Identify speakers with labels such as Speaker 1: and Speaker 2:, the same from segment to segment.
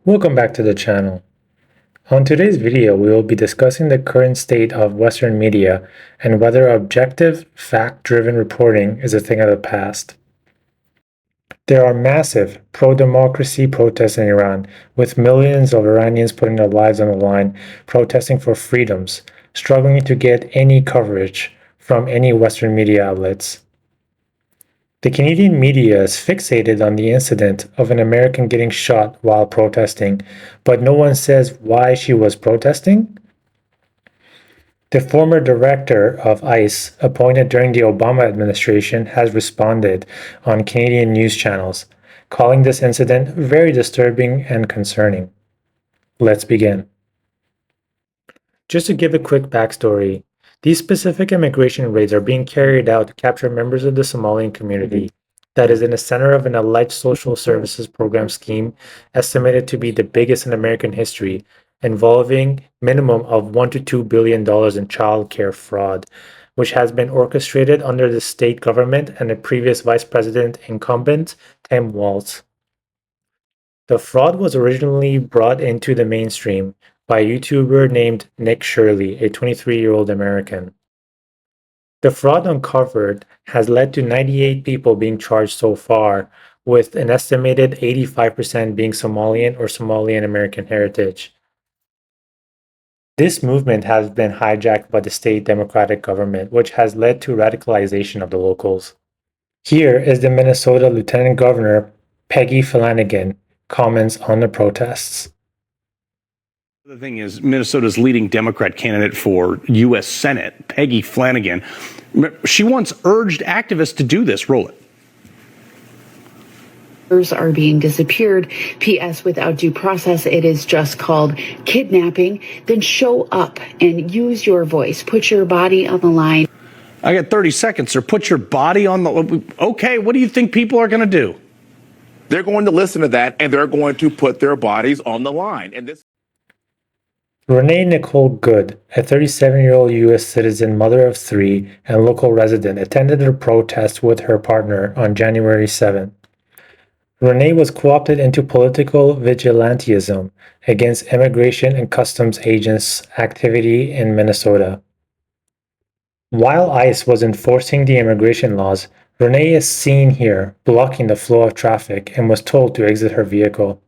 Speaker 1: Welcome back to the channel. On today's video, we will be discussing the current state of Western media and whether objective, fact-driven reporting is a thing of the past. There are massive pro-democracy protests in Iran, with millions of Iranians putting their lives on the line, protesting for freedoms, struggling to get any coverage from any Western media outlets. The Canadian media is fixated on the incident of an American getting shot while protesting, but no one says why she was protesting. The former director of ICE, appointed during the Obama administration, has responded on Canadian news channels, calling this incident very disturbing and concerning. Let's begin. Just to give a quick backstory, these specific immigration raids are being carried out to capture members of the Somalian community that is in the center of an alleged social services program scheme estimated to be the biggest in American history, involving minimum of $1 to $2 billion in child care fraud, which has been orchestrated under the state government and the previous vice president incumbent, Tim Walz. The fraud was originally brought into the mainstream by a YouTuber named Nick Shirley, a 23-year-old American. The fraud uncovered has led to 98 people being charged so far, with an estimated 85% being Somalian or Somalian American heritage. This movement has been hijacked by the state Democratic government, which has led to radicalization of the locals. Here is the Minnesota Lieutenant Governor Peggy Flanagan comments on the protests.
Speaker 2: The thing is, Minnesota's leading Democrat candidate for U.S. Senate, Peggy Flanagan, she once urged activists to do this. Roll it.
Speaker 3: Are being disappeared. P.S. Without due process, it is just called kidnapping. Then show up and use your voice. Put your body on the line.
Speaker 2: I got 30 seconds, sir. Put your body on the... Okay, what do you think people are going to do?
Speaker 4: They're going to listen to that, and they're going to put their bodies on the line. And this.
Speaker 1: Renee Nicole Good, a 37-year-old U.S. citizen, mother of three, and local resident, attended a protest with her partner on January 7th. Renee was co-opted into political vigilantism against immigration and customs agents' activity in Minnesota. While ICE was enforcing the immigration laws, Renee is seen here blocking the flow of traffic and was told to exit her vehicle.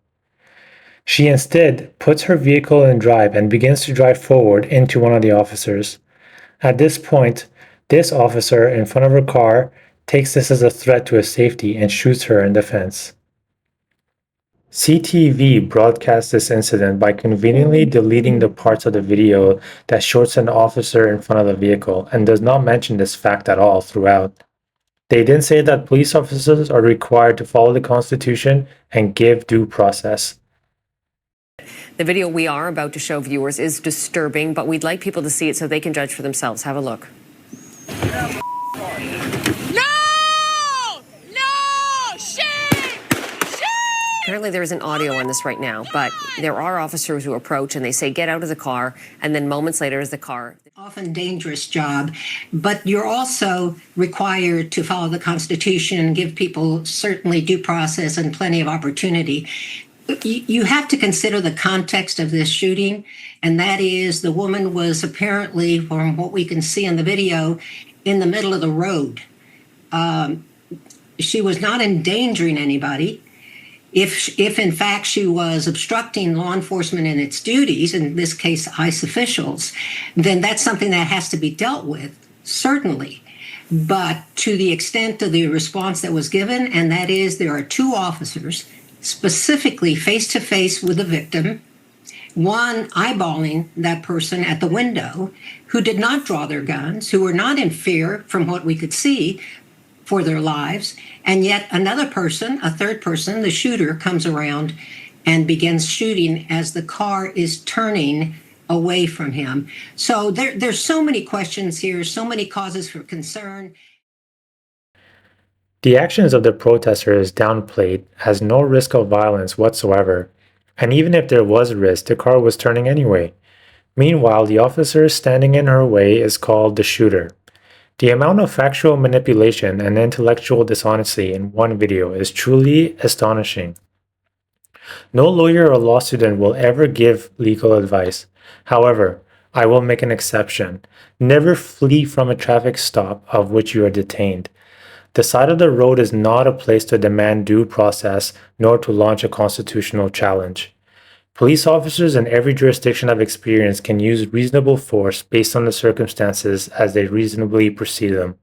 Speaker 1: She instead puts her vehicle in drive and begins to drive forward into one of the officers. At this point, this officer in front of her car takes this as a threat to his safety and shoots her in defense. CTV broadcasts this incident by conveniently deleting the parts of the video that shows an officer in front of the vehicle and does not mention this fact at all throughout. They then say that police officers are required to follow the Constitution and give due process.
Speaker 5: The video we are about to show viewers is disturbing, but we'd like people to see it so they can judge for themselves. Have a look. Apparently there isn't audio on this right now, but there are officers who approach and they say, get out of the car. And then moments later, as the car...
Speaker 6: Often dangerous job, but you're also required to follow the Constitution and give people certainly due process and plenty of opportunity. You have to consider the context of this shooting, and that is the woman was apparently, from what we can see in the video, in the middle of the road. She was not endangering anybody. If in fact she was obstructing law enforcement in its duties, in this case ICE officials, then that's something that has to be dealt with, certainly. But to the extent of the response that was given, and that is there are two officers specifically face-to-face with the victim, one eyeballing that person at the window, who did not draw their guns, who were not in fear from what we could see for their lives, and yet another person, a third person, the shooter, comes around and begins shooting as the car is turning away from him. So there's so many questions here, so many causes for concern.
Speaker 1: The actions of the protesters downplayed as no risk of violence whatsoever, and even if there was risk, the car was turning anyway. Meanwhile, the officer standing in her way is called the shooter. The amount of factual manipulation and intellectual dishonesty in one video is truly astonishing. No lawyer or law student will ever give legal advice. However, I will make an exception. Never flee from a traffic stop of which you are detained. The side of the road is not a place to demand due process nor to launch a constitutional challenge. Police officers in every jurisdiction I've experienced can use reasonable force based on the circumstances as they reasonably perceive them.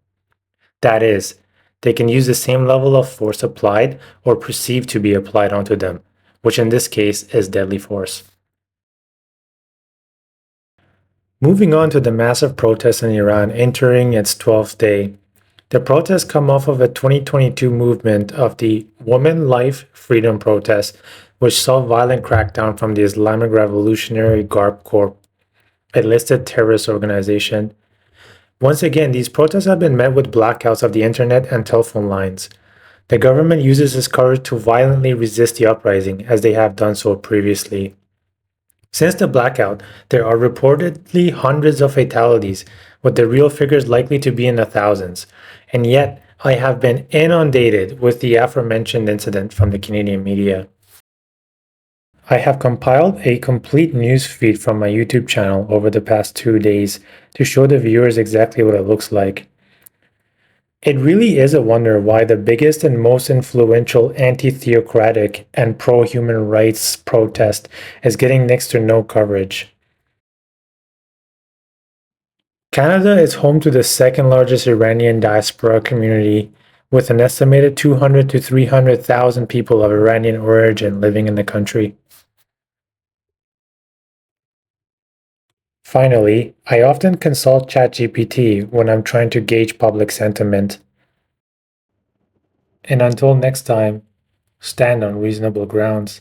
Speaker 1: That is, they can use the same level of force applied or perceived to be applied onto them, which in this case is deadly force. Moving on to the massive protests in Iran entering its 12th day. The protests come off of a 2022 movement of the Women Life Freedom protest, which saw violent crackdown from the Islamic Revolutionary Guard Corps, a listed terrorist organization. Once again, these protests have been met with blackouts of the internet and telephone lines. The government uses this courage to violently resist the uprising, as they have done so previously. Since the blackout, there are reportedly hundreds of fatalities, with the real figures likely to be in the thousands, and yet I have been inundated with the aforementioned incident from the Canadian media. I have compiled a complete news feed from my YouTube channel over the past 2 days to show the viewers exactly what it looks like. It really is a wonder why the biggest and most influential anti-theocratic and pro-human rights protest is getting next to no coverage. Canada is home to the second largest Iranian diaspora community, with an estimated 200 to 300,000 people of Iranian origin living in the country. Finally, I often consult ChatGPT when I'm trying to gauge public sentiment. And until next time, stand on reasonable grounds.